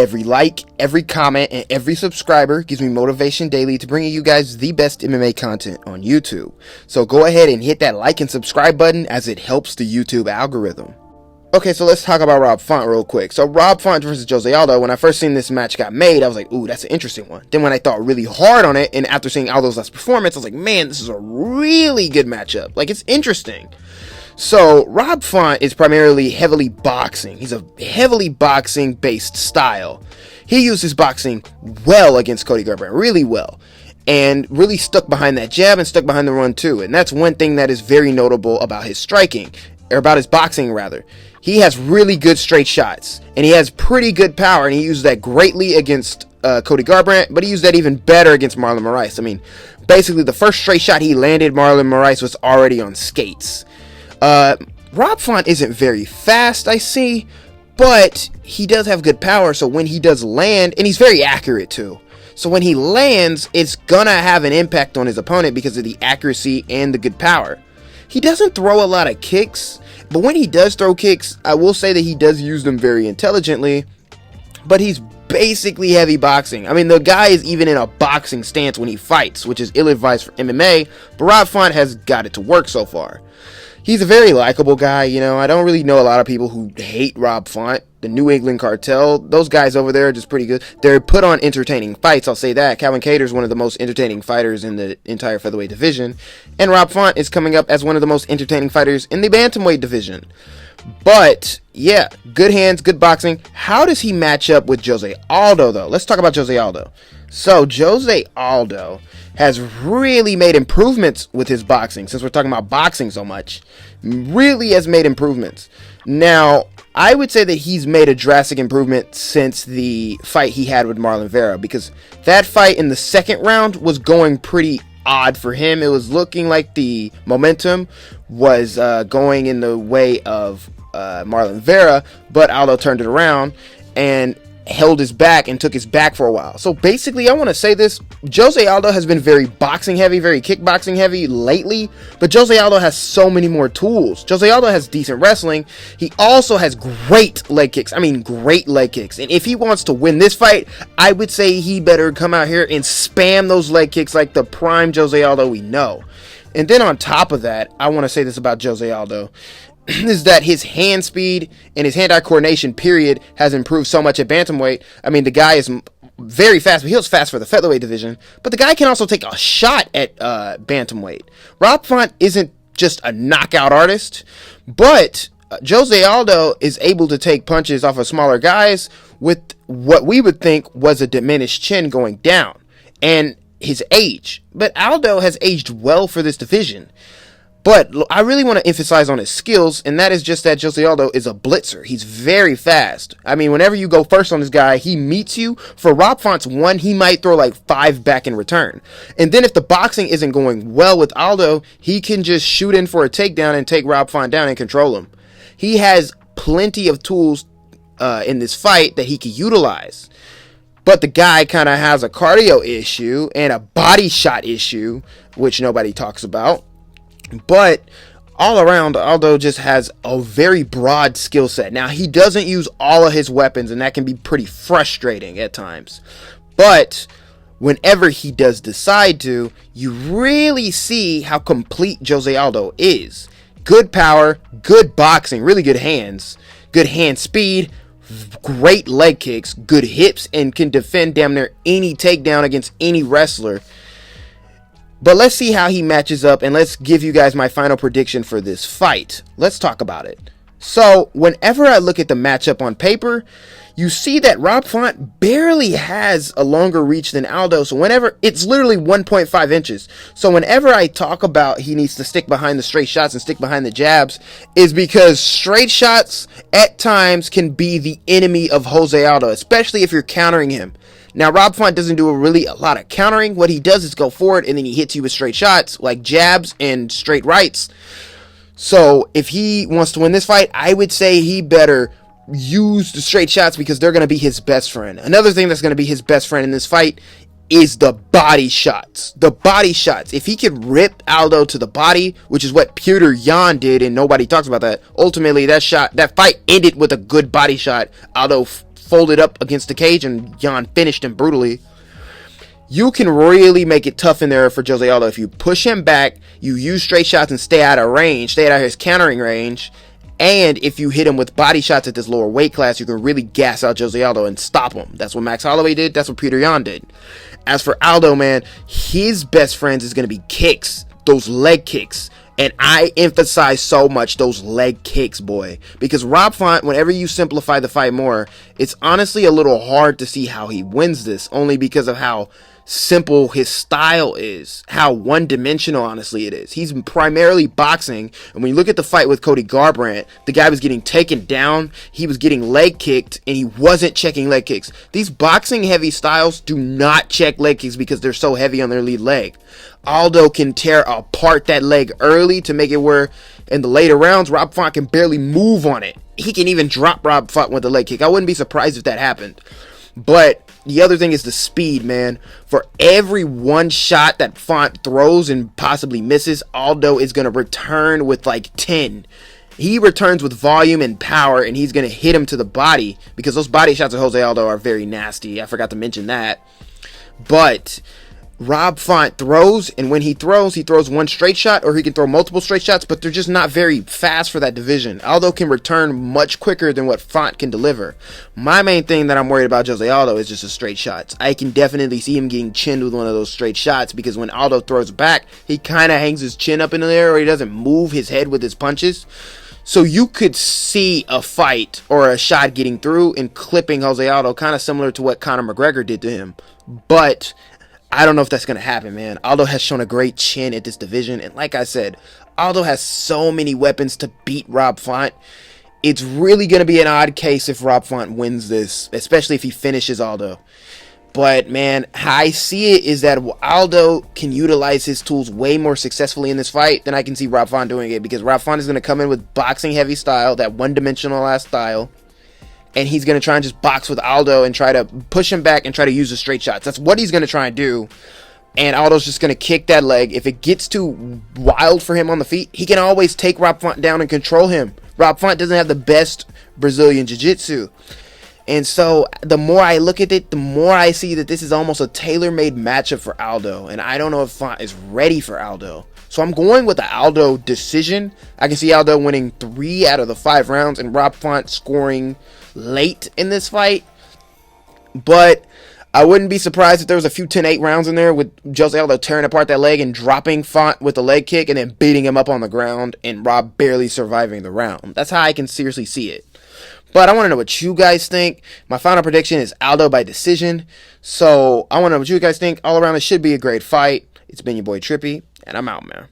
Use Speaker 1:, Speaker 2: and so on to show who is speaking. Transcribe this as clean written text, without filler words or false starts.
Speaker 1: Every like, every comment, and every subscriber gives me motivation daily to bring you guys the best MMA content on YouTube. So go ahead and hit that like and subscribe button as it helps the YouTube algorithm. Okay, so let's talk about Rob Font real quick. So Rob Font versus Jose Aldo, when I first seen this match got made, I was like, ooh, that's an interesting one. Then when I thought really hard on it, and after seeing Aldo's last performance, I was like, man, this is a really good matchup. Like, it's interesting. So Rob Font is primarily heavily boxing. He's a heavily boxing based style. He uses boxing well against Cody Garbrandt, really well, and really stuck behind that jab and stuck behind the run too. And that's one thing that is very notable about his striking, or about his boxing rather. He has really good straight shots, and he has pretty good power, and he used that greatly against Cody Garbrandt, but he used that even better against Marlon Moraes. I mean, basically the first straight shot he landed, Marlon Moraes was already on skates. Rob Font isn't very fast, I see, but he does have good power, so when he does land, and he's very accurate too. So when he lands, it's gonna have an impact on his opponent because of the accuracy and the good power. He doesn't throw a lot of kicks, but when he does throw kicks, I will say that he does use them very intelligently, but he's basically heavy boxing. I mean, the guy is even in a boxing stance when he fights, which is ill-advised for MMA, but Rob Font has got it to work so far. He's a very likable guy, you know. I don't really know a lot of people who hate Rob Font. The New England Cartel, those guys over there are just pretty good. They're put on entertaining fights, I'll say that. Calvin Kattar's one of the most entertaining fighters in the entire featherweight division. And Rob Font is coming up as one of the most entertaining fighters in the bantamweight division. But, yeah, good hands, good boxing. How does he match up with Jose Aldo, though? Let's talk about Jose Aldo. So, Jose Aldo has really made improvements with his boxing, since we're talking about boxing so much. Really has made improvements. Now, I would say that he's made a drastic improvement since the fight he had with Marlon Vera, because that fight in the second round was going pretty odd for him. It was looking like the momentum was going in the way of Marlon Vera, but Aldo turned it around and held his back and took his back for a while. So basically, I want to say this: Jose Aldo has been very boxing heavy, very kickboxing heavy lately, but Jose Aldo has so many more tools. Jose Aldo has decent wrestling. He also has great leg kicks. I mean, great leg kicks. And if he wants to win this fight, I would say he better come out here and spam those leg kicks like the prime Jose Aldo we know. And then on top of that, I want to say this about Jose Aldo, is that his hand speed and his hand-eye coordination, period, has improved so much at bantamweight. I mean, the guy is very fast, but he was fast for the featherweight division. But the guy can also take a shot at bantamweight. Rob Font isn't just a knockout artist, but Jose Aldo is able to take punches off of smaller guys with what we would think was a diminished chin going down, and his age. But Aldo has aged well for this division. But I really want to emphasize on his skills, and that is just that Jose Aldo is a blitzer. He's very fast. I mean, whenever you go first on this guy, he meets you. For Rob Font's one, he might throw like 5 back in return. And then if the boxing isn't going well with Aldo, he can just shoot in for a takedown and take Rob Font down and control him. He has plenty of tools in this fight that he can utilize. But the guy kind of has a cardio issue and a body shot issue, which nobody talks about. But all around, Aldo just has a very broad skill set. Now, he doesn't use all of his weapons, and that can be pretty frustrating at times. But whenever he does decide to, you really see how complete Jose Aldo is. Good power, good boxing, really good hands, good hand speed, great leg kicks, good hips, and can defend damn near any takedown against any wrestler. But let's see how he matches up, and let's give you guys my final prediction for this fight. Let's talk about it. So, whenever I look at the matchup on paper, you see that Rob Font barely has a longer reach than Aldo. So whenever, it's literally 1.5 inches. So whenever I talk about he needs to stick behind the straight shots and stick behind the jabs, is because straight shots at times can be the enemy of Jose Aldo, especially if you're countering him. Now, Rob Font doesn't do a lot of countering. What he does is go forward and then he hits you with straight shots, like jabs and straight rights. So if he wants to win this fight, I would say he better use the straight shots because they're going to be his best friend. Another thing that's going to be his best friend in this fight is the body shots. The body shots. If he could rip Aldo to the body, which is what Petr Yan did, and nobody talks about that. Ultimately, that fight ended with a good body shot. Aldo folded up against the cage and Jan finished him brutally. You can really make it tough in there for Jose Aldo if you push him back, you use straight shots and stay out of range, stay out of his countering range, and if you hit him with body shots at this lower weight class, you can really gas out Jose Aldo and stop him. That's what Max Holloway did. That's what Peter Yan did. As for Aldo, man, his best friends is going to be kicks, those leg kicks. And I emphasize so much those leg kicks, boy. Because Rob Font, whenever you simplify the fight more, it's honestly a little hard to see how he wins this. Only because of how simple his style is. How one-dimensional, honestly, it is. He's primarily boxing. And when you look at the fight with Cody Garbrandt, the guy was getting taken down. He was getting leg kicked. And he wasn't checking leg kicks. These boxing-heavy styles do not check leg kicks because they're so heavy on their lead leg. Aldo can tear apart that leg early to make it where in the later rounds, Rob Font can barely move on it. He can even drop Rob Font with a leg kick. I wouldn't be surprised if that happened. But the other thing is the speed, man. For every one shot that Font throws and possibly misses, Aldo is going to return with like 10. He returns with volume and power, and he's going to hit him to the body because those body shots of Jose Aldo are very nasty. I forgot to mention that. But Rob Font throws, and when he throws one straight shot, or he can throw multiple straight shots, but they're just not very fast for that division. Aldo can return much quicker than what Font can deliver. My main thing that I'm worried about Jose Aldo is just the straight shots. I can definitely see him getting chinned with one of those straight shots, because when Aldo throws back, he kind of hangs his chin up in the air, or he doesn't move his head with his punches. So you could see a fight or a shot getting through and clipping Jose Aldo, kind of similar to what Conor McGregor did to him. But I don't know if that's going to happen, man. Aldo has shown a great chin at this division. And like I said, Aldo has so many weapons to beat Rob Font. It's really going to be an odd case if Rob Font wins this, especially if he finishes Aldo. But, man, how I see it is that Aldo can utilize his tools way more successfully in this fight than I can see Rob Font doing it. Because Rob Font is going to come in with boxing-heavy style, that one-dimensional ass style. And he's going to try and just box with Aldo and try to push him back and try to use the straight shots. That's what he's going to try and do. And Aldo's just going to kick that leg. If it gets too wild for him on the feet, he can always take Rob Font down and control him. Rob Font doesn't have the best Brazilian jiu-jitsu. And so the more I look at it, the more I see that this is almost a tailor-made matchup for Aldo. And I don't know if Font is ready for Aldo. So I'm going with the Aldo decision. I can see Aldo winning 3 out of the 5 rounds and Rob Font scoring late in this fight. But I wouldn't be surprised if there was a few 10-8 rounds in there with Jose Aldo tearing apart that leg and dropping Font with a leg kick and then beating him up on the ground and Rob barely surviving the round. That's how I can seriously see it. But I want to know what you guys think. My final prediction is Aldo by decision. So I want to know what you guys think. All around, it should be a great fight. It's been your boy Trippy, and I'm out, man.